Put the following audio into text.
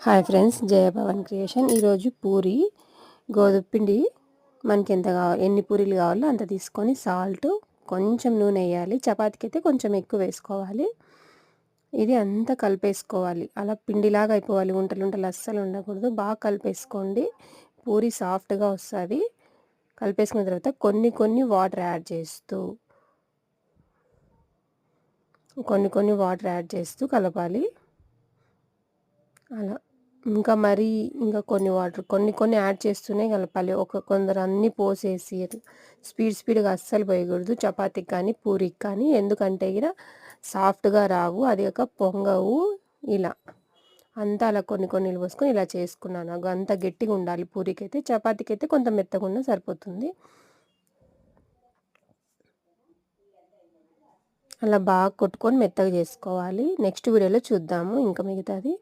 Hi friends, జయభవన్ creation. ఈరోజు పూరి గోధుమ పిండి మనకి ఎంత కావాలి, ఎన్ని పూరీలు కావాలో అంత తీసుకొని సాల్ట్, కొంచెం నూనె వేయాలి. చపాతీకి అయితే కొంచెం ఎక్కువ వేసుకోవాలి. ఇది అంతా కలిపేసుకోవాలి. అలా పిండిలాగా అయిపోవాలి. ఉంటలు అస్సలు ఉండకూడదు. బాగా కలిపేసుకోండి. పూరి సాఫ్ట్గా వస్తుంది. కలిపేసుకున్న తర్వాత కొన్ని వాటర్ యాడ్ చేస్తూ కలపాలి. అలా ఇంకా కొన్ని యాడ్ చేస్తూనే కలపాలి. కొందరు అన్నీ పోసేసి స్పీడ్గా అస్సలు పోయకూడదు. చపాతీకి కానీ పూరికి కానీ, ఎందుకంటే ఇలా సాఫ్ట్గా రావు, అది ఒక పొంగవు. ఇలా అంతా అలా కొన్ని నీళ్ళు పోసుకొని ఇలా చేసుకున్నాను. అంత గట్టిగా ఉండాలి పూరికి అయితే. చపాతీకి అయితే కొంత మెత్తగా ఉన్నా సరిపోతుంది. అలా బాగా కొట్టుకొని మెత్తగా చేసుకోవాలి. నెక్స్ట్ వీడియోలో చూద్దాము ఇంకా మిగతాది.